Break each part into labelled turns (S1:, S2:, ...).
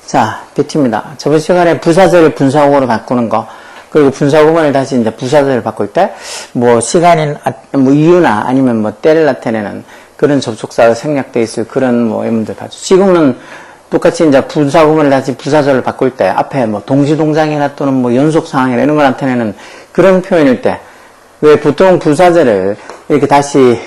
S1: 자, 뷰티입니다. 저번 시간에 부사절을 분사구문으로 바꾸는 거, 그리고 분사구문을 다시 이제 부사절을 바꿀 때, 뭐, 시간인, 뭐, 이유나 아니면 뭐, 때를 나타내는 그런 접속사가 생략되어 있을 그런 뭐, 예문들 봐죠. 지금은 똑같이 이제 분사구문을 다시 부사절을 바꿀 때, 앞에 뭐, 동시동작이나 또는 뭐, 연속상황이나 이런 걸 나타내는 그런 표현일 때, 왜 보통 부사절을 이렇게 다시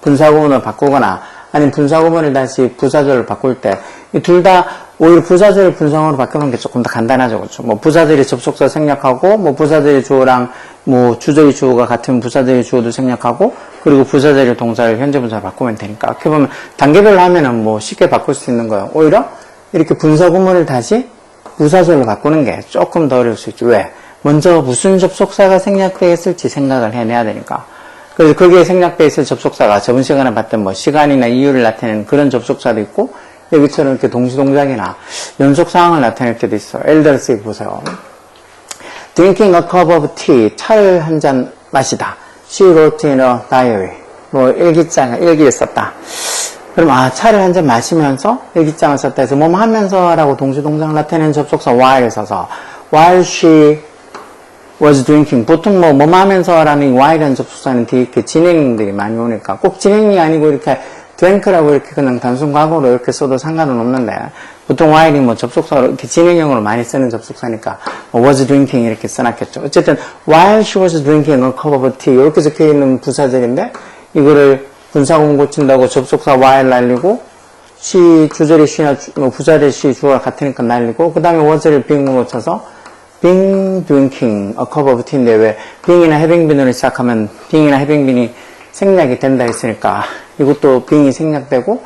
S1: 분사구문으로 바꾸거나, 아니면 분사구문을 다시 부사절로 바꿀 때, 이 둘 다 오히려 부사절을 분사구문으로 바꾸는 게 조금 더 간단하죠. 그렇죠? 뭐 부사절이 접속사 생략하고, 뭐 부사절이 주어랑 뭐 주절이 주어가 같은 부사절이 주어도 생략하고, 그리고 부사절이 동사를 현재 분사로 바꾸면 되니까. 이렇게 보면 단계별로 하면은 뭐 쉽게 바꿀 수 있는 거예요. 오히려 이렇게 분사구문을 다시 부사절로 바꾸는 게 조금 더 어려울 수 있죠. 왜? 먼저 무슨 접속사가 생략되어 있을지 생각을 해내야 되니까. 그래서 거기에 생략되어 있을 접속사가 저번 시간에 봤던 뭐 시간이나 이유를 나타내는 그런 접속사도 있고, 여기처럼 이렇게 동시동작이나 연속 상황을 나타낼 때도 있어요. 예를 들어서 이거 보세요. Drinking a cup of tea. 차를 한 잔 마시다. She wrote in a diary. 뭐 일기를 썼다. 그럼 차를 한 잔 마시면서 일기장을 썼다 해서 뭐뭐 하면서라고 동시동작을 나타내는 접속사 while을 써서 while she was drinking. 보통 뭐뭐 하면서라는 while이라는 접속사는 뒤에 이렇게 진행들이 많이 오니까 꼭 진행이 아니고 이렇게 drink라고 이렇게 그냥 단순 과거로 이렇게 써도 상관은 없는데, 보통 while이 뭐 접속사로 이렇게 진행형으로 많이 쓰는 접속사니까 was drinking 이렇게 써놨겠죠. 어쨌든 while she was drinking a cup of tea 이렇게 적혀있는 부사절인데, 이거를 분사구문 고친다고 접속사 while 날리고, she 주절이 she나 부사절 she 주어가 같으니까 날리고, 그 다음에 was를 being으로 쳐서 being drinking a cup of tea인데, 왜 being이나 having been으로 시작하면 being이나 having been이 생략이 된다 했으니까 이것도 being이 생략되고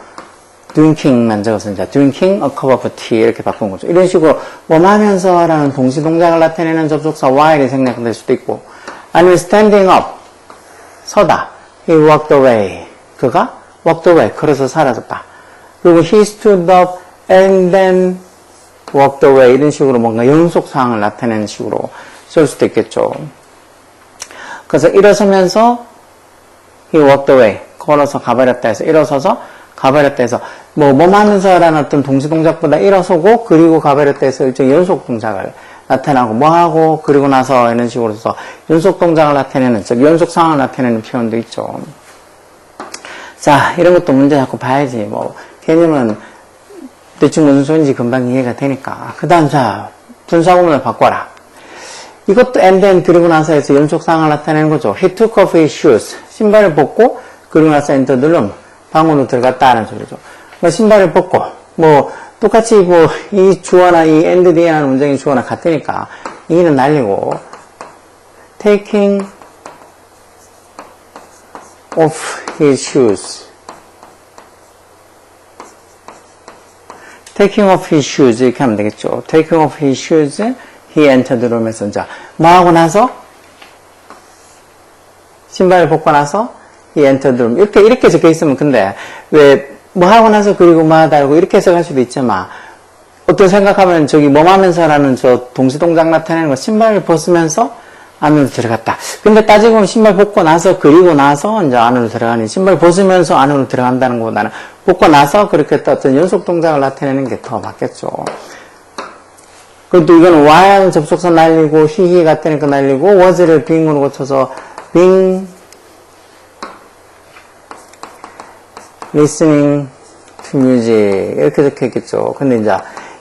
S1: drinking만 적어서 이제 drinking a cup of tea 이렇게 바꾼 거죠. 이런 식으로 뭐뭐 하면서라는 동시동작을 나타내는 접속사 while이 생략될 수도 있고, 아니면 standing up 서다. he walked away. 그가 walked away. 걸어서 사라졌다. 그리고 he stood up and then walked away. 이런 식으로 뭔가 연속 상황을 나타내는 식으로 쓸 수도 있겠죠. 그래서 일어서면서 he walked away. 걸어서 가버렸다 해서 일어서서 가버렸다 해서 뭐 하면서라는 어떤 동시동작보다 일어서고 그리고 가버렸다 해서 일종의 연속 동작을 나타나고 뭐하고 그리고 나서 이런 식으로 해서 연속 동작을 나타내는, 즉 연속 상황을 나타내는 표현도 있죠. 자, 이런 것도 문제 자꾸 봐야지. 뭐 개념은 대충 무슨 소리인지 금방 이해가 되니까. 그 다음 자, 분사구문을 바꿔라. 이것도 and then 그리고 나서 해서 연속 상황을 나타내는 거죠. He took off his shoes. 신발을 벗고 그리고 나서 entered the room. 방으로 들어갔다는 소리죠. 뭐 신발을 벗고 뭐 똑같이 뭐 이 주어나 이 and the라는 문장이 주어나 같으니까 이는 날리고 taking off his shoes. taking off his shoes 이렇게 하면 되겠죠. taking off his shoes, he entered the room에서 이제 뭐 하고 나서 신발을 벗고 나서 he entered the room. 이렇게 적혀 있으면 근데 왜 뭐 하고 나서 그리고 뭐 하다 하고 이렇게 해석할 수도 있지만, 어떤 생각하면 저기 뭐 하면서라는 저 동시동작 나타내는 거 신발을 벗으면서 안으로 들어갔다. 근데 따지고 보면 신발 벗고 나서 그리고 나서 이제 안으로 들어가니 신발 벗으면서 안으로 들어간다는 것보다는 벗고 나서 그렇게 어떤 연속 동작을 나타내는 게 더 맞겠죠. 그것도 이건 while 접속사 날리고 he 같으니까 날리고 was를 being으로 고쳐서 being listening to music 이렇게 적혀 있겠죠. 근데 이제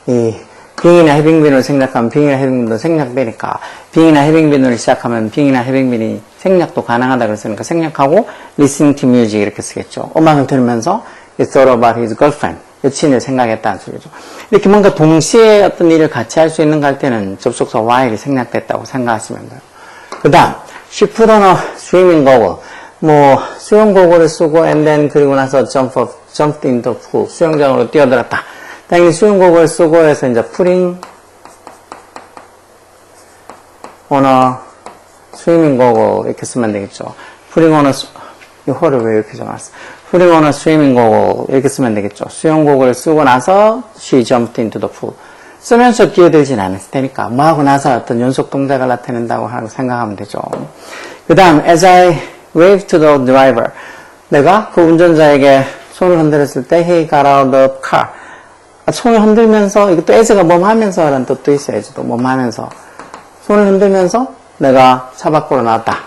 S1: 이 being이나 having been으로 생략하면 being이나 having been도 생략되니까 being이나 having been으로 시작하면 being이나 having been이 생략도 가능하다 그랬으니까 생략하고 listening to music 이렇게 쓰겠죠. 음악을 들으면서 he thought about his girlfriend. 여친을 생각했다는 소리죠. 이렇게 뭔가 동시에 어떤 일을 같이 할 수 있는 거 할 때는 접속사 while이 생략됐다고 생각하시면 돼요. 그 다음 she put on a swimming goggle. 뭐 수영고글을 쓰고 and then 그리고 나서 jumped into the pool. 수영장으로 뛰어들었다. 당연히 수영고글을 쓰고 해서 이제 putting on a swimming goggle 이렇게 쓰면 되겠죠. putting on a 이 호를 왜 이렇게 적어놨어? putting on a swimming goggle 이렇게 쓰면 되겠죠. 수영고글을 쓰고 나서 she jumped into the pool. 쓰면서 뛰어들진 않았을 테니까 뭐 하고 나서 어떤 연속 동작을 나타낸다고 하고 생각하면 되죠. 그 다음 as I waved to the driver. 내가 그 운전자에게 손을 흔들었을 때 he got out of the car. 손을 흔들면서, 이것도 as가 뭐하면서 라는 뜻도 있어요. as도 뭐하면서. 손을 흔들면서 내가 차 밖으로 나왔다.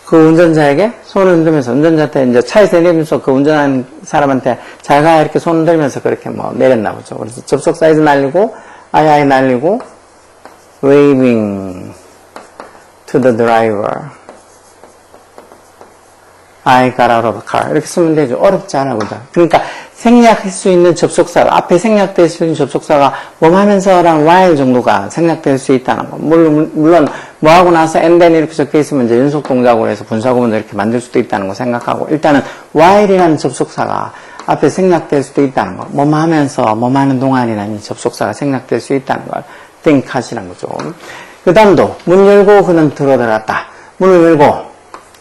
S1: 그 운전자에게 손을 흔들면서, 운전자한테 이제 차에서 내리면서 그 운전하는 사람한테 잘 가, 이렇게 손 흔들면서 그렇게 뭐 내렸나 보죠. 그래서 접속 사이즈 날리고, 아이 날리고, waving to the driver. I got out of the car. 이렇게 쓰면 되죠. 어렵지 않아, 그죠? 그러니까 생략할 수 있는 접속사가, 앞에 생략될 수 있는 접속사가 뭐 하면서랑 while 정도가 생략될 수 있다는 거. 물론 뭐 하고 나서 and then 이렇게 적혀 있으면 이제 연속 동작으로 해서 분사구문도 이렇게 만들 수도 있다는 거 생각하고, 일단은 while이라는 접속사가 앞에 생략될 수도 있다는 거. 뭐 하면서, 뭐 하는 동안이라는 접속사가 생략될 수 있다는 걸 think 하시는 거죠. 그 다음도 문 열고 그는 들어들었다. 문을 열고,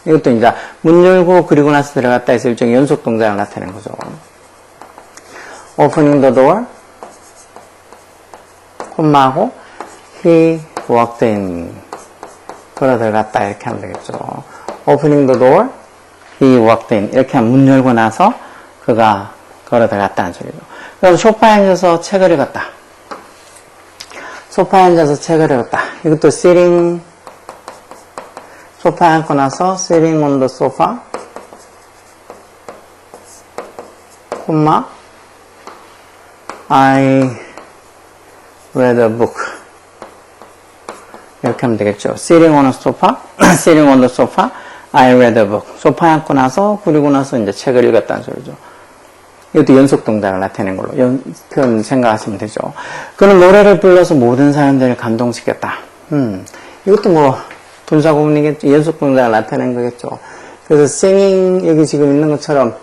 S1: 이것도 이제 문 열고 그리고 나서 들어갔다 해서 일종의 연속 동작을 나타내는 거죠. Opening the door, 콤마하고 he walked in, 걸어 들어갔다 이렇게 하면 되겠죠. Opening the door, he walked in 이렇게 하면 문 열고 나서 그가 걸어 들어갔다는 소리죠. 그럼 소파에 앉아서 책을 읽었다. 소파에 앉아서 책을 읽었다. 이것도 sitting, 소파에 앉고 나서 sitting on the sofa, 콤마 I read a book. 이렇게 하면 되겠죠. Sitting on a sofa, sitting on the sofa, I read a book. 소파에 앉고 나서, 그리고 나서 이제 책을 읽었다는 소리죠. 이것도 연속 동작을 나타내는 걸로 표현 생각하시면 되죠. 그는 노래를 불러서 모든 사람들을 감동시켰다. 이것도 뭐 분사구문이겠죠. 연속 동작을 나타내는 거겠죠. 그래서 singing 여기 지금 있는 것처럼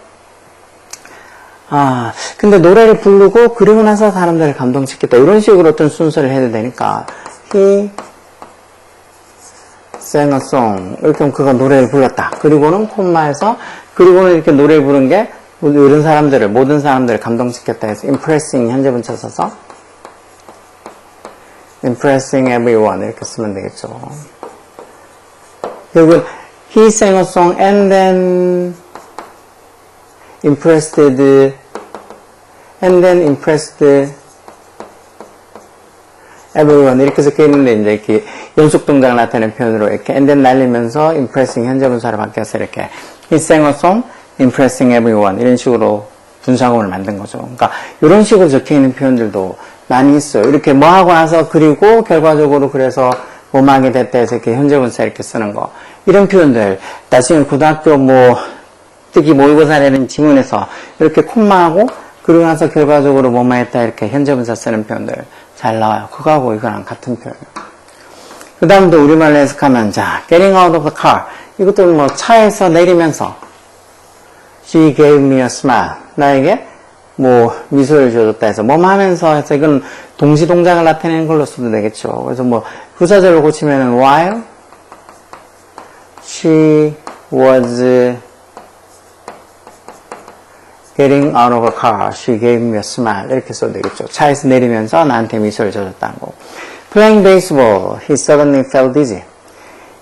S1: 근데 노래를 부르고 그리고 나서 사람들을 감동시켰다. 이런 식으로 어떤 순서를 해야 되니까 he sang a song 이렇게 하면 그가 노래를 불렀다. 그리고는 콤마에서 그리고는 이렇게 노래를 부른 게 이런 사람들을 모든 사람들을 감동시켰다 해서 impressing 현재 분사 써서 impressing everyone 이렇게 쓰면 되겠죠. 결국은 he sang a song and then impressed everyone 이렇게 적혀 있는데 이제 이렇게 연속 동작을 나타내는 표현으로 이렇게 and then 날리면서 impressing 현재 분사로 바뀌어서 이렇게 he sang a song impressing everyone 이런 식으로 분사구문을 만든 거죠. 그러니까 이런 식으로 적혀 있는 표현들도 많이 있어요. 이렇게 뭐 하고 나서 그리고 결과적으로 그래서 뭐하게 됐다 해서 이렇게 현재 분사 이렇게 쓰는 거 이런 표현들 나중에 고등학교 뭐 특히 모의고사라는 지문에서 이렇게 콤마하고 그러고 나서 결과적으로 뭐뭐 했다 이렇게 현재 분사 쓰는 표현들 잘 나와요. 그거하고 이거랑 같은 표현이에요. 그 다음도 우리말로 해석하면 자 getting out of the car 이것도 뭐 차에서 내리면서 she gave me a smile 나에게 뭐 미소를 지어줬다 해서 뭐뭐 하면서 해서 이건 동시 동작을 나타내는 걸로 써도 되겠죠. 그래서 뭐 부사절로 고치면은 while she was getting out of a car, she gave me a smile 이렇게 써도 되겠죠. 차에서 내리면서 나한테 미소를 지어줬다는 거. Playing baseball, he suddenly felt dizzy.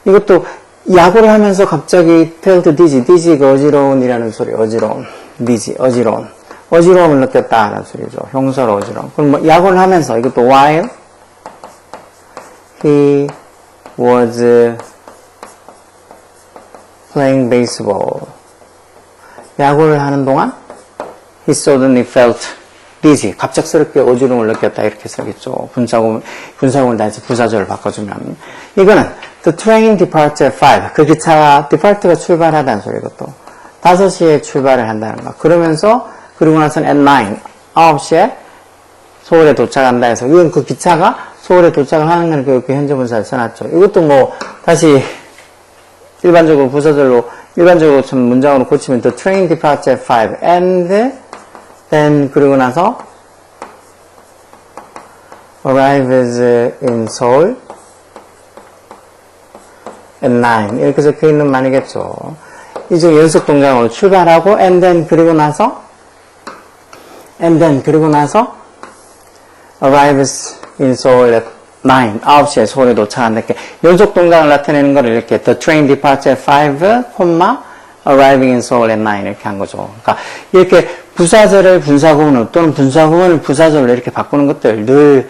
S1: 이것도 야구를 하면서 갑자기 felt dizzy, dizzy가 어지러운이라는 소리, 어지러운, dizzy, 어지러운. 어지러움을 느꼈다라는 소리죠. 형사로 어지러움. 그럼 뭐 야구를 하면서 이것도 while he was playing baseball. 야구를 하는 동안 he suddenly felt dizzy. 갑작스럽게 어지러움을 느꼈다. 이렇게 써야겠죠. 분사구문을 다해서 부사절을 바꿔주면. 이거는 the train departed at 5. 그 기차가, depart가 출발하다는 소리, 이것도. 5시에 출발을 한다는 거. 그러면서, 그리고 나서는 at 9. 9시에 서울에 도착한다 해서, 이건 그 기차가 서울에 도착을 하는 걸 이렇게 현재 분사를 써놨죠. 이것도 뭐, 다시, 일반적으로 부사절로, 일반적으로 좀 문장으로 고치면 the train departed at 5. and then 그리고 나서 arrives in Seoul at 9 이렇게 적혀 있는 말이겠죠. 이제 연속 동작으로 출발하고 and then 그리고 나서 arrives in Seoul at 9 9시에 서울에 도착한다. 이렇게 연속 동작을 나타내는 걸 이렇게 the train departed at 5, arriving in Seoul at 9 이렇게 한 거죠. 그러니까 이렇게 부사절을 분사구문으로 또는 분사구문을 부사절로 이렇게 바꾸는 것들 늘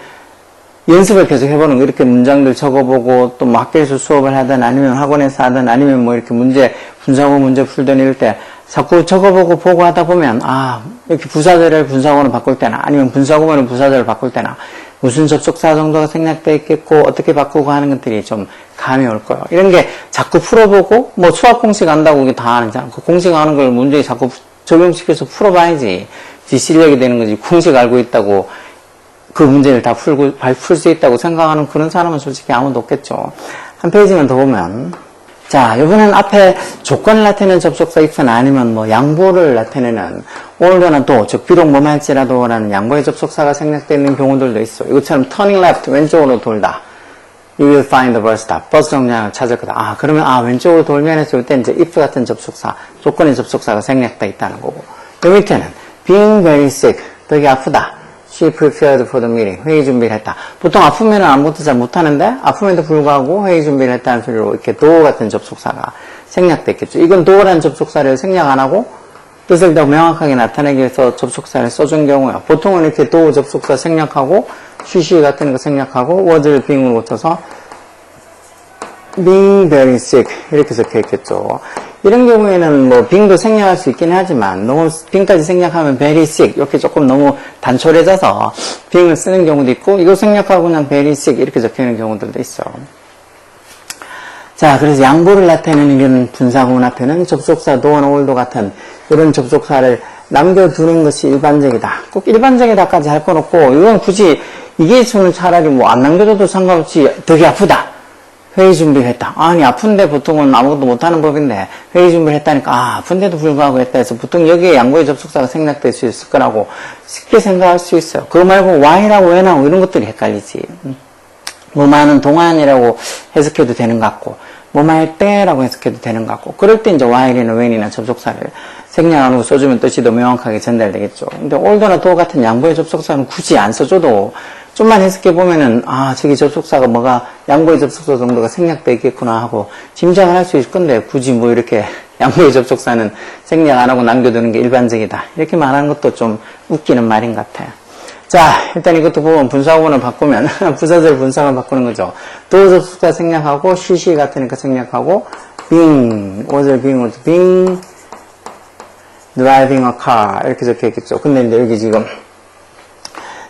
S1: 연습을 계속 해보는 거. 이렇게 문장들 적어보고 또 뭐 학교에서 수업을 하든 아니면 학원에서 하든 아니면 뭐 이렇게 분사구문 문제 풀든 이럴 때 자꾸 적어보고 보고 하다 보면 이렇게 부사절을 분사구문으로 바꿀 때나 아니면 분사구문을 부사절로 바꿀 때나 무슨 접속사 정도가 생략되어 있겠고 어떻게 바꾸고 하는 것들이 좀 감이 올 거예요. 이런 게 자꾸 풀어보고 뭐 수학 공식 안다고 이게 다 아는 그 공식 아는 걸 문제에 자꾸 적용시켜서 풀어봐야지 실력이 되는 거지. 공식 알고 있다고 그 문제를 다 풀 수 있다고 생각하는 그런 사람은 솔직히 아무도 없겠죠. 한 페이지만 더 보면 자, 이번엔 앞에 조건을 나타내는 접속사 if나 아니면 뭐 양보를 나타내는 older는 또, 즉, 비록 뭐뭐 할지라도 라는 양보의 접속사가 생략되어 있는 경우들도 있어. 이것처럼 turning left, 왼쪽으로 돌다. You will find the bus stop. 버스 정류장을 찾을 거다. 그러면, 왼쪽으로 돌면 했을 때 이제 if 같은 접속사, 조건의 접속사가 생략되어 있다는 거고. 요 밑에는 being very sick, 되게 아프다. She prepared for the meeting. 회의 준비를 했다. 보통 아프면 아무것도 잘 못하는데 아픔에도 불구하고 회의 준비를 했다는 소리로 이렇게 do 같은 접속사가 생략됐겠죠. 이건 do라는 접속사를 생략 안 하고 뜻을 더 명확하게 나타내기 위해서 접속사를 써준 경우야. 보통은 이렇게 do 접속사 생략하고 she 같은 거 생략하고 was를 being으로 고쳐서 being very sick 이렇게 적혀 있겠죠. 이런 경우에는 뭐 being도 생략할 수 있긴 하지만 너무 being까지 생략하면 very sick 이렇게 조금 너무 단촐해져서 being을 쓰는 경우도 있고 이거 생략하고 그냥 very sick 이렇게 적혀 있는 경우들도 있어. 자, 그래서 양보를 나타내는 이런 분사구문 앞에는 접속사 do나 ol도 같은 이런 접속사를 남겨두는 것이 일반적이다. 꼭 일반적이다까지 할 건 없고 이건 굳이 이게 있으면 차라리 뭐 안 남겨둬도 상관없지. 되게 아프다. 회의 준비를 했다. 아니 아픈데 보통은 아무것도 못하는 법인데 회의 준비를 했다니까 아픈데도 불구하고 했다 해서 보통 여기에 양보의 접속사가 생략될 수 있을 거라고 쉽게 생각할 수 있어요. 그거 말고 why라고 when하고 이런 것들이 헷갈리지. 뭐만은 동안이라고 해석해도 되는 것 같고 뭐할 때라고 해석해도 되는 것 같고 그럴 때 이제 while이나 when이나 접속사를 생략 안 하고 써주면 뜻이 더 명확하게 전달되겠죠. 근데 older나 do 같은 양보의 접속사는 굳이 안 써줘도 좀만 해석해보면은, 저기 접속사가 뭐가, 양보의 접속사 정도가 생략되어 있겠구나 하고, 짐작을 할 수 있을 건데, 굳이 뭐 이렇게, 양보의 접속사는 생략 안 하고 남겨두는 게 일반적이다. 이렇게 말하는 것도 좀 웃기는 말인 것 같아요. 자, 일단 이것도 보면 분사구문을 바꾸면, 부사절 분사를 바꾸는 거죠. do 접속사 생략하고, she 같으니까 생략하고, being, was를 being으로, being, driving a car. 이렇게 적혀 있겠죠. 근데 이제 여기 지금,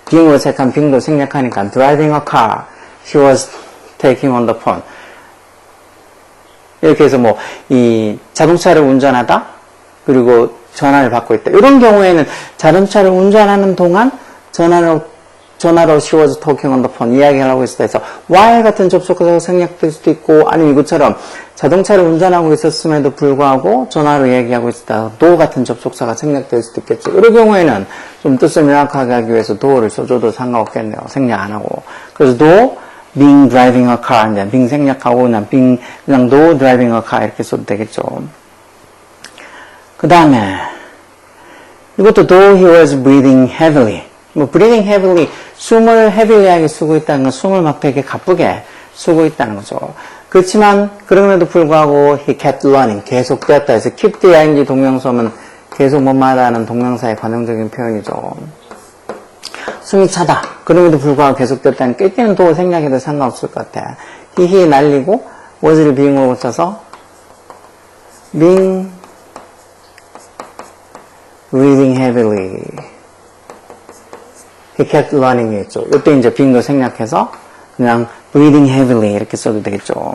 S1: being으로 체크한 being도 생략하니까 driving a car, he was taking on the phone 이렇게 해서 뭐 이 자동차를 운전하다 그리고 전화를 받고 있다 이런 경우에는 자동차를 운전하는 동안 전화로 she was talking on the phone 이야기를 하고 있었다 해서 while 같은 접속사가 생략될 수도 있고 아니면 이것처럼 자동차를 운전하고 있었음에도 불구하고 전화로 얘기하고 있었다 do 같은 접속사가 생략될 수도 있겠죠. 이런 경우에는 좀 뜻을 명확하게 하기 위해서 do를 써줘도 상관없겠네요. 생략 안 하고. 그래서 do, being driving a car 이제 being 생략하고 그냥 do driving a car 이렇게 써도 되겠죠. 그 다음에 이것도 though he was breathing heavily 뭐 breathing heavily 숨을 heavily하게 쓰고 있다는 건 숨을 막 되게 가쁘게 쓰고 있다는 거죠. 그렇지만 그럼에도 불구하고 he kept running 계속되었다 해서 keep the ing 동명사면 계속 뭐마다하는 동명사의 관용적인 표현이죠. 숨이 차다. 그럼에도 불구하고 계속되었다니까 이때는 또 생략해도 상관없을 것 같아. he 날리고 was를 being으로 고쳐서 being breathing heavily he kept running 했죠. 이때 이제 being도 생략해서 그냥 breathing heavily 이렇게 써도 되겠죠.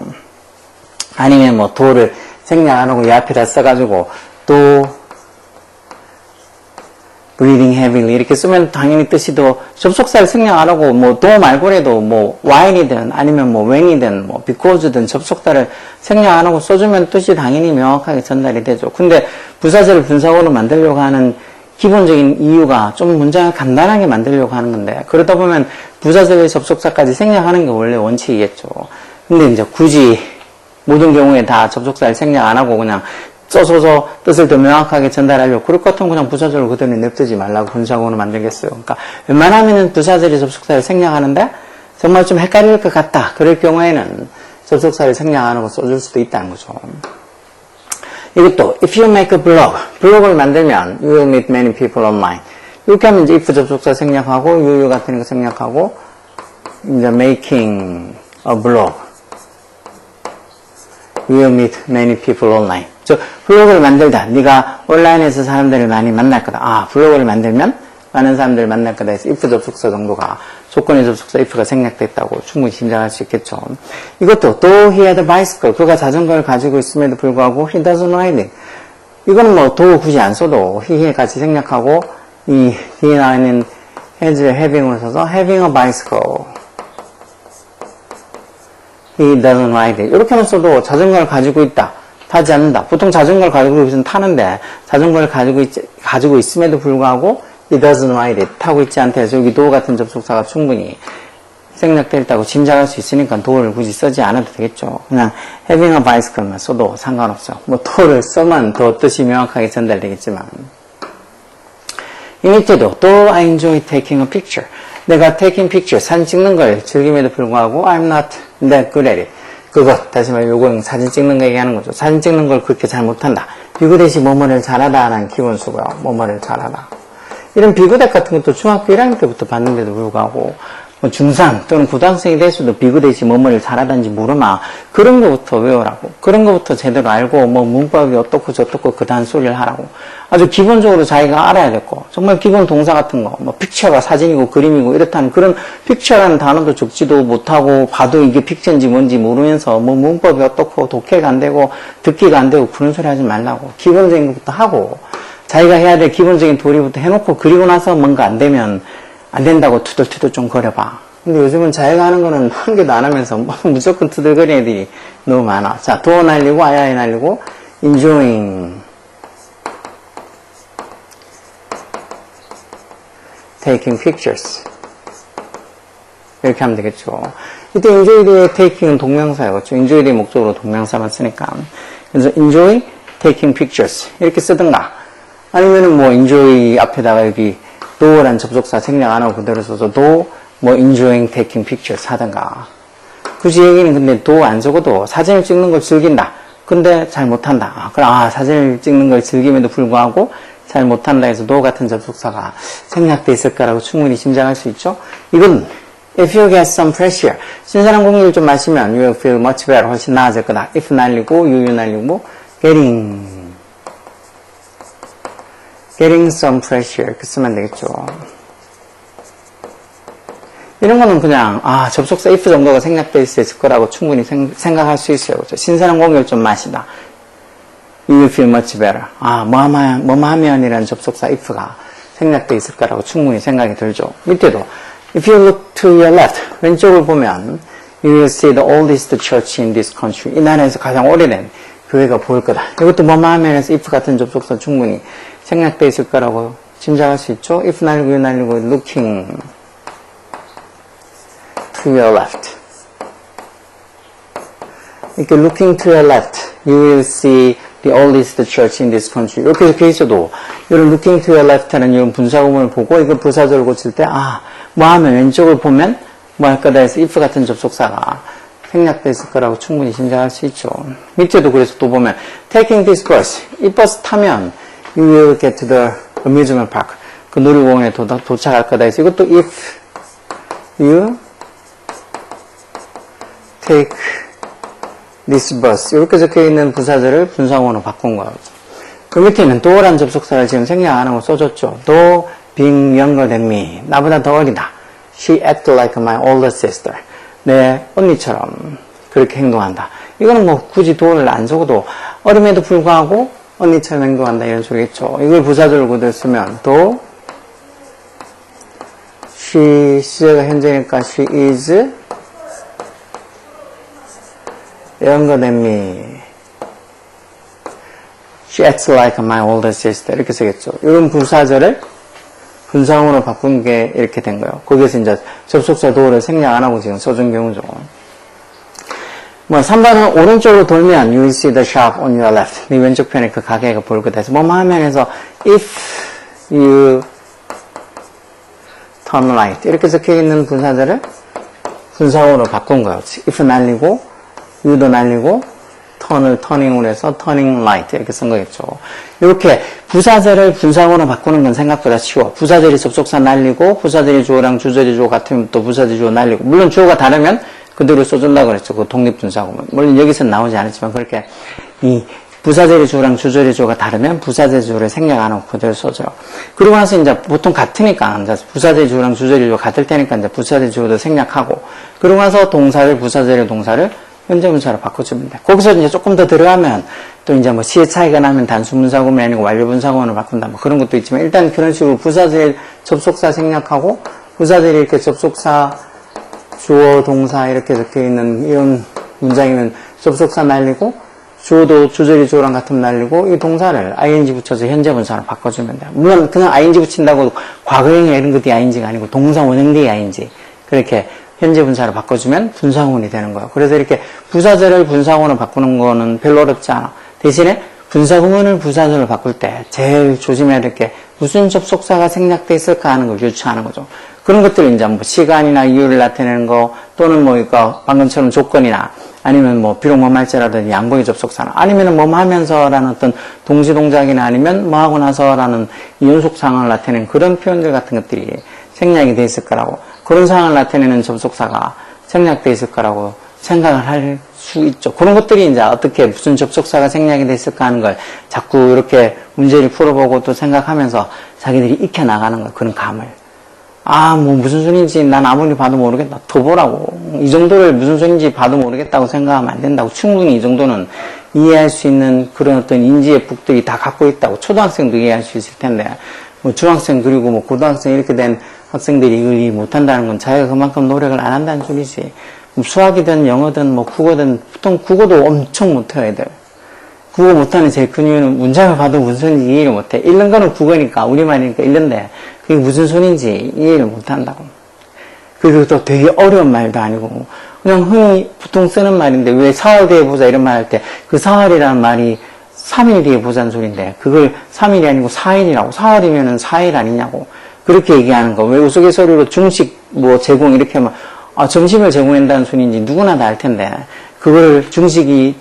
S1: 아니면 뭐 do를 생략 안 하고 이 앞에다 써가지고 do breathing heavily 이렇게 쓰면 당연히 뜻이 더 접속사를 생략 안 하고 뭐 do 말고라도 뭐 while이든 아니면 뭐 when이든 뭐 because든 접속사를 생략 안 하고 써주면 뜻이 당연히 명확하게 전달이 되죠. 근데 부사절을 분사구로 만들려고 하는 기본적인 이유가 좀 문장을 간단하게 만들려고 하는 건데 그러다 보면 부사절의 접속사까지 생략하는 게 원래 원칙이겠죠. 근데 이제 굳이 모든 경우에 다 접속사를 생략 안 하고 그냥 써서 뜻을 더 명확하게 전달하려고 그럴 것 같으면 그냥 부사절을 그대로 냅두지 말라고 분사구로 만들겠어요. 그러니까 웬만하면 부사절의 접속사를 생략하는데 정말 좀 헷갈릴 것 같다. 그럴 경우에는 접속사를 생략 안 하고 써줄 수도 있다는 거죠. 이것도 if you make a blog, 블로그를 만들면 you will meet many people online. 이렇게 하면 이제 if 접속사 생략하고 you 같은 거 생략하고 이제 making a blog. You will meet many people online. 블로그를 만들다. 네가 온라인에서 사람들을 많이 만날 거다. 블로그를 만들면 많은 사람들을 만날 거다 해서 if 접속사 정도가 조건의 접속사 if가 생략됐다고 충분히 짐작할 수 있겠죠. 이것도 though he had a bicycle. 그가 자전거를 가지고 있음에도 불구하고 he doesn't ride it. 이거는 뭐 though 굳이 안 써도 he 같이 생략하고 이 뒤에 나와 있는 has를 having으로 써서 having a bicycle. He doesn't ride it. 이렇게만 써도 자전거를 가지고 있다. 타지 않는다. 보통 자전거를 가지고 있으면 타는데 자전거를 가지고 있음에도 불구하고 he doesn't ride it. 타고 있지 않다 해서 여기 do 같은 접속사가 충분히 생략되어 있다고 짐작할 수 있으니까 do를 굳이 쓰지 않아도 되겠죠. 그냥 having a bicycle만 써도 상관없죠. 뭐 do를 써만 더 뜻이 명확하게 전달되겠지만 이 밑에도 though I enjoy taking a picture. 내가 taking picture, 사진 찍는 걸 즐김에도 불구하고 I'm not that good at it. 그것, 다시 말해 요건 사진 찍는 거 얘기하는 거죠. 사진 찍는 걸 그렇게 잘 못한다. 비교대시 뭐뭐를 잘하다 라는 기본수고요. 뭐뭐를 잘하다. 이런 비교대 같은 것도 중학교 1학년 때부터 봤는데도 불구하고 뭐 중3 또는 고등학생이 돼서도 비교대시 뭐뭐를 잘하다는지 모르나 그런 거부터 외우라고. 그런 거부터 제대로 알고 뭐 문법이 어떻고 저떻고 그 다음 소리를 하라고. 아주 기본적으로 자기가 알아야 될 거. 정말 기본 동사 같은 거. 뭐 픽처가 사진이고 그림이고 이렇다는 그런 픽처라는 단어도 적지도 못하고 봐도 이게 픽처인지 뭔지 모르면서 뭐 문법이 어떻고 독해가 안 되고 듣기가 안 되고 그런 소리 하지 말라고. 기본적인 것부터 하고 자기가 해야 될 기본적인 도리부터 해놓고 그리고 나서 뭔가 안 되면 안 된다고 투덜투덜 좀 거려봐. 근데 요즘은 자기가 하는 거는 한 개도 안 하면서 무조건 투덜거리는 애들이 너무 많아. 자, 도 날리고 아야에 날리고 enjoying taking pictures 이렇게 하면 되겠죠. 이때 enjoy 뒤에 taking은 동명사였죠. enjoy 뒤에 목적으로 동명사만 쓰니까. 그래서 enjoy taking pictures 이렇게 쓰든가 아니면은 뭐 enjoy 앞에다가 여기 do라는 접속사 생략 안 하고 그대로 써서 do 뭐 enjoying taking pictures 하든가. 굳이 얘기는 근데 do 안 적어도 사진을 찍는 걸 즐긴다. 근데 잘 못한다. 그럼 사진을 찍는 걸 즐김에도 불구하고 잘 못한다 해서 do 같은 접속사가 생략돼 있을 거라고 충분히 짐작할 수 있죠. 이건 if you get some fresh air 신선한 공기를 좀 마시면 you will feel much better 훨씬 나아질 거다. if 날리고 you 날리고 getting some fresh air 이렇게 쓰면 되겠죠. 이런 거는 그냥 접속사 if 정도가 생략되어 있을 거라고 충분히 생각할 수 있어요. 그렇죠? 신선한 공기를 좀 마시다. You will feel much better. 뭐하면이라는 접속사 if가 생략되어 있을 거라고 충분히 생각이 들죠. 밑에도 if you look to your left 왼쪽을 보면 you will see the oldest church in this country. 이 나라에서 가장 오래된 교회가 보일 거다. 이것도 뭐하면에서 if 같은 접속사 충분히 생략되어 있을 거라고 짐작할 수 있죠. if 날리고 you 날리고 looking to your left. 이렇게 looking to your left, you will see the oldest church in this country. 이렇게 적혀 있어도 이런 looking to your left라는 이런 분사구문을 보고 이걸 부사절을 고칠 때 뭐하면 왼쪽을 보면 뭐 할 거다 해서 if 같은 접속사가 생략되어 있을 거라고 충분히 짐작할 수 있죠. 밑에도 그래서 또 보면 taking this bus, 이 버스 타면 you will get to the amusement park. 그 놀이공원에 도착할 거다 해서 이것도 if you take this bus 이렇게 적혀 있는 부사절을 분사구문으로 바꾼 거예요. 그 밑에는 do라는 접속사를 지금 생략 안 하고 써줬죠. do being younger than me 나보다 더 어리다. She acted like my older sister. 내 언니처럼 그렇게 행동한다. 이거는 뭐 굳이 do를 안 적어도 어림에도 불구하고 언니처럼 행동한다 이런 소리겠죠. 이걸 부사절로 그대로 쓰면 do 시제가 현재니까 she is younger than me. She acts like my older sister. 이렇게 쓰겠죠. 이런 부사절을 분사구문으로 바꾼 게 이렇게 된 거예요. 거기에서 이제 접속사 do를 생략 안 하고 지금 써준 경우죠. 3번은 오른쪽으로 돌면 you will see the shop on your left. 네 왼쪽 편에 그 가게가 보일 거다 해서 뭐뭐 하면에서 if you turn right 이렇게 적혀 있는 분사절을 분사구문으로 바꾼 거예요. if 날리고 you도 날리고 턴을 터닝으로 해서 터닝 라이트 이렇게 쓴 거겠죠. 이렇게 부사절을 분사구로 바꾸는 건 생각보다 쉬워. 부사절이 접속사 날리고 부사절이 주어랑 주절이 주어 같으면 또 부사절이 주어 날리고, 물론 주어가 다르면 그대로 써준다고 그랬죠. 그 독립분사구문. 물론 여기서는 나오지 않았지만 그렇게 이 부사절이 주어랑 주절이 주어가 다르면 부사절 주어를 생략 안 하고 그대로 써줘요. 그러고 나서 이제 보통 같으니까 이제 부사절 주어랑 주절이 주어 같을 테니까 이제 부사절 주어도 생략하고, 그러고 나서 동사를 부사절의 동사를 현재분사로 바꿔주면 돼. 거기서 이제 조금 더 들어가면 또 이제 뭐 시의 차이가 나면 단수분사구문이 아니고 완료분사구문으로 바꾼다 뭐 그런 것도 있지만, 일단 그런 식으로 부사절 접속사 생략하고 부사절이 이렇게 접속사 주어 동사 이렇게 적혀 있는 이런 문장이면 접속사 날리고 주어도 주절이 주어랑 같으면 날리고 이 동사를 ing 붙여서 현재분사로 바꿔주면 돼요. 물론 그냥 ing 붙인다고 과거형이 이런 것도 ing가 아니고 동사 원형들이 ing, 그렇게 현재분사로 바꿔주면 분사구문이 되는 거예요. 그래서 이렇게 부사절을 분사구문으로 바꾸는 거는 별로 어렵지 않아. 대신에 분사구문을 부사절로 바꿀 때 제일 조심해야 될 게 무슨 접속사가 생략돼 있을까 하는 걸 유추하는 거죠. 그런 것들을 이제 뭐 시간이나 이유를 나타내는 거, 또는 뭐 그러니까 방금처럼 조건이나, 아니면 뭐 비록 뭐말자라든지 양보의 접속사나, 아니면 뭐 하면서라는 어떤 동시 동작이나, 아니면 뭐 하고 나서라는 연속 상황을 나타내는 그런 표현들 같은 것들이 생략이 돼 있을 거라고, 그런 상황을 나타내는 접속사가 생략돼 있을 거라고 생각을 할 수 있죠. 그런 것들이 이제 어떻게 무슨 접속사가 생략이 됐을까 하는 걸 자꾸 이렇게 문제를 풀어보고 또 생각하면서 자기들이 익혀나가는 거예요. 그런 감을. 아, 뭐 무슨 소리인지 난 아무리 봐도 모르겠다. 더 보라고. 이 정도를 무슨 소리인지 봐도 모르겠다고 생각하면 안 된다고. 충분히 이 정도는 이해할 수 있는 그런 어떤 인지의 북들이 다 갖고 있다고. 초등학생도 이해할 수 있을 텐데, 뭐 중학생 그리고 뭐 고등학생 이렇게 된 학생들이 이걸 이해 못한다는 건 자기가 그만큼 노력을 안 한다는 소리지. 수학이든 영어든 뭐 국어든, 보통 국어도 엄청 못해요, 애들. 국어 못하는 제일 큰 이유는 문장을 봐도 무슨 소리인지 이해를 못해. 읽는 거는 국어니까, 우리말이니까 읽는데 그게 무슨 소리인지 이해를 못한다고. 그리고 또 되게 어려운 말도 아니고 그냥 흔히 보통 쓰는 말인데, 왜 사흘 뒤에 보자 이런 말 할 때 그 사흘이라는 말이 3일 뒤에 보자는 소리인데 그걸 3일이 아니고 4일이라고, 사흘이면은 4일 아니냐고 그렇게 얘기하는 거. 왜 우스갯소리로 중식 뭐 제공 이렇게 하면 점심을 제공한다는 소리인지 누구나 다 알 텐데, 그걸 점심의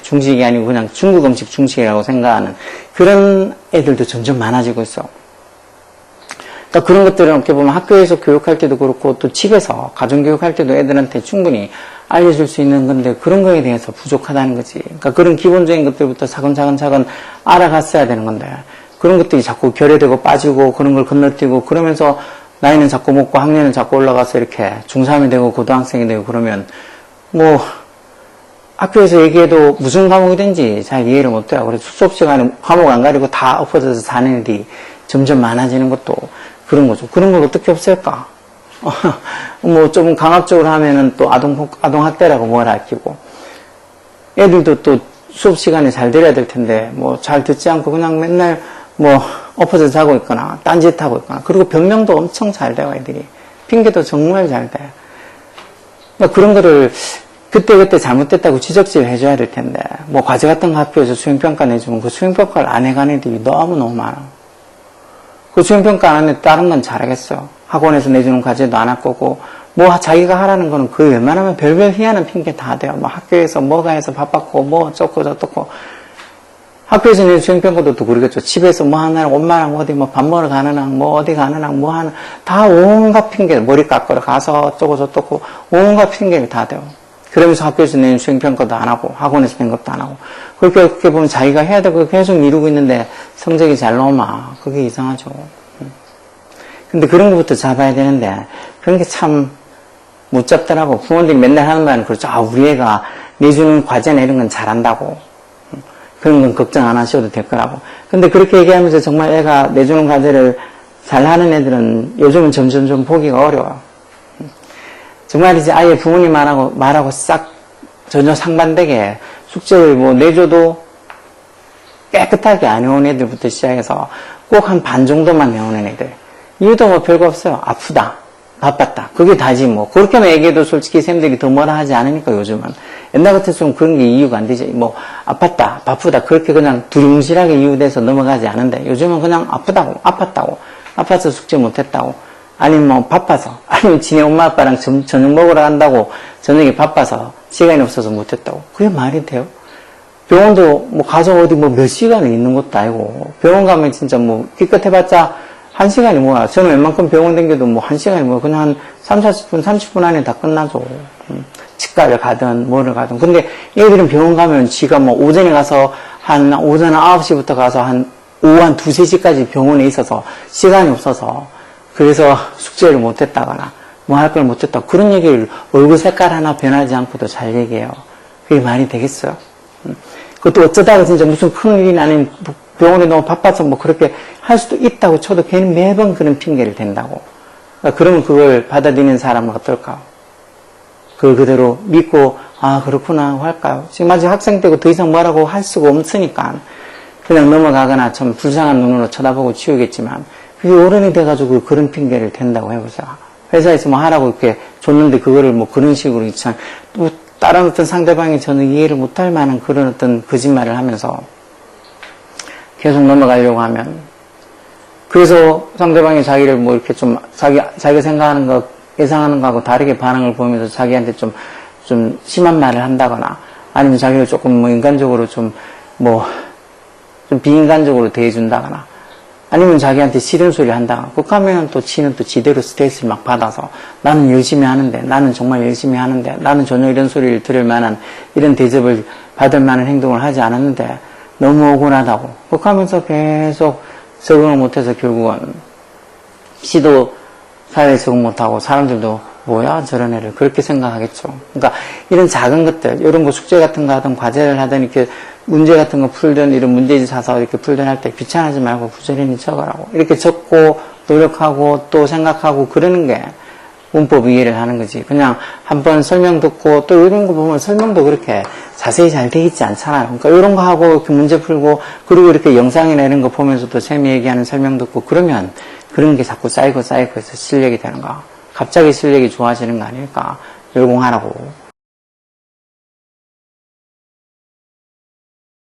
S1: 중식이 아니고 그냥 중국 음식 중식이라고 생각하는 그런 애들도 점점 많아지고 있어. 그러니까 그런 것들을 어떻게 보면 학교에서 교육할 때도 그렇고 또 집에서 가정교육할 때도 애들한테 충분히 알려줄 수 있는 건데, 그런 거에 대해서 부족하다는 거지. 그러니까 그런 기본적인 것들부터 차근차근 알아갔어야 되는 건데, 그런 것들이 자꾸 결여되고 빠지고 그런 걸 건너뛰고 그러면서 나이는 자꾸 먹고 학년은 자꾸 올라가서 이렇게 중3이 되고 고등학생이 되고 그러면 뭐 학교에서 얘기해도 무슨 과목이든지 잘 이해를 못해요. 그래서 수업 시간에 과목 안 가리고 다 엎어져서 사는 일이 점점 많아지는 것도 그런 거죠. 그런 걸 어떻게 없앨까? 뭐 좀 강압적으로 하면은 또 아동학대라고 뭘 아끼고, 애들도 또 수업 시간에 잘 들어야 될 텐데 뭐 잘 듣지 않고 그냥 맨날 뭐 엎어져 자고 있거나 딴짓하고 있거나, 그리고 변명도 엄청 잘 돼요. 애들이 핑계도 정말 잘 돼. 그러니까 그런 거를 그때 잘못됐다고 지적질 해줘야 될 텐데, 뭐 과제 같은 거 학교에서 수행평가 내주면 그 수행평가를 안 해간 애들이 너무너무 많아. 그 수행평가 안 하는데 다른 건 잘하겠어요. 학원에서 내주는 과제도 안 할 거고, 뭐 자기가 하라는 거는 그 웬만하면 별별 희한한 핑계 다 돼요. 뭐 학교에서 뭐가 해서 바빴고 뭐 어쩌고 저쩌고. 학교에서 내는 수행평가도 또 그러겠죠. 집에서 뭐 하느라 엄마랑 어디 뭐 밥 먹으러 가느라 뭐 어디 가느라 뭐 하는, 다 온갖 핑계, 머리 깎으러 가서 어쩌고 저쩌고 온갖 핑계를 다 돼요. 그러면서 학교에서 내는 수행평가도 안 하고 학원에서 낸 것도 안 하고, 그렇게 보면 자기가 해야 될 거 계속 미루고 있는데 성적이 잘 나오면 그게 이상하죠. 근데 그런 것부터 잡아야 되는데 그런 게 참 못 잡더라고. 부모들이 맨날 하는 말은 그렇죠. 우리 애가 내주는 과제나 이런 건 잘한다고, 그런 건 걱정 안 하셔도 될 거라고. 근데 그렇게 얘기하면서 정말 애가 내주는 과제를 잘하는 애들은 요즘은 점점 좀 보기가 어려워요. 정말이지 아예 부모님 말하고 싹 전혀 상반되게 숙제를 뭐 내줘도 깨끗하게 안 해온 애들부터 시작해서 꼭 한 반 정도만 해오는 애들. 이유도 뭐 별거 없어요. 아프다, 바빴다, 그게 다지 뭐. 그렇게만 얘기해도 솔직히 쌤들이 더 뭐라 하지 않으니까 요즘은. 옛날 같았으면 그런 게 이유가 안 되지. 뭐 아팠다, 바쁘다 그렇게 그냥 두lum실하게 이유돼서 넘어가지 않은데, 요즘은 그냥 아프다고, 아팠다고, 아파서 숙제 못했다고, 아니면 뭐 바빠서, 아니면 지네 엄마 아빠랑 저녁 먹으러 간다고 저녁에 바빠서 시간이 없어서 못했다고. 그게 말이 돼요? 병원도 뭐 가서 어디 뭐 몇 시간을 있는 것도 아니고, 병원 가면 진짜 뭐 기껏해봤자 1시간이 뭐야. 저는 웬만큼 병원 댕겨도 뭐 1시간이 뭐야. 그냥 한 30분, 30분 안에 다 끝나죠. 치과를 가든 뭐를 가든. 근데 얘들은 병원 가면 지가 뭐 오전에 가서 한 오전 9시부터 가서 한 오후 한 2, 3시까지 병원에 있어서 시간이 없어서 그래서 숙제를 못했다거나 뭐 할 걸 못했다. 그런 얘기를 얼굴 색깔 하나 변하지 않고도 잘 얘기해요. 그게 말이 되겠어요? 그것도 어쩌다가 진짜 무슨 큰일이 나는 병원에 너무 바빠서 뭐 그렇게 할 수도 있다고 쳐도 걔는 매번 그런 핑계를 댄다고. 그러니까 그러면 그걸 받아들이는 사람은 어떨까? 그걸 그대로 믿고 아 그렇구나 하고 할까요? 지금 아직 학생 때고 더 이상 뭐라고 할 수가 없으니까 그냥 넘어가거나 좀 불쌍한 눈으로 쳐다보고 치우겠지만 그게 어른이 돼가지고 그런 핑계를 댄다고 해보세요. 회사에서 뭐 하라고 이렇게 줬는데 그거를 뭐 그런 식으로 참 또 다른 어떤 상대방이 저는 이해를 못할 만한 그런 어떤 거짓말을 하면서 계속 넘어가려고 하면 그래서 상대방이 자기를 뭐 이렇게 좀 자기가 생각하는 거 예상하는 거하고 다르게 반응을 보이면서 자기한테 좀 심한 말을 한다거나 아니면 자기를 조금 뭐 인간적으로 좀 비인간적으로 대해준다거나 아니면 자기한테 싫은 소리 한다거나 그렇게 하면 또 지는 또 지대로 스트레스를 막 받아서 나는 열심히 하는데 나는 정말 열심히 하는데 나는 전혀 이런 소리를 들을 만한 이런 대접을 받을 만한 행동을 하지 않았는데 너무 억울하다고 그렇게 하면서 계속 적응을 못해서 결국은 시도 사회에 적응 못하고 사람들도 뭐야 저런 애를 그렇게 생각하겠죠. 그러니까 이런 작은 것들 이런 거 숙제 같은 거 하든 과제를 하든 이렇게 문제 같은 거 풀든 이런 문제지 사서 이렇게 풀든 할 때 귀찮아하지 말고 부지런히 적으라고 이렇게 적고 노력하고 또 생각하고 그러는 게 문법 이해를 하는 거지. 그냥 한번 설명 듣고 또 이런 거 보면 설명도 그렇게 자세히 잘 돼 있지 않잖아요. 그러니까 이런 거 하고 이렇게 문제 풀고 그리고 이렇게 영상이나 이런 거 보면서 또 쌤이 얘기하는 설명 듣고 그러면 그런 게 자꾸 쌓이고 해서 실력이 되는 거. 갑자기 실력이 좋아지는 거 아닐까? 열공하라고.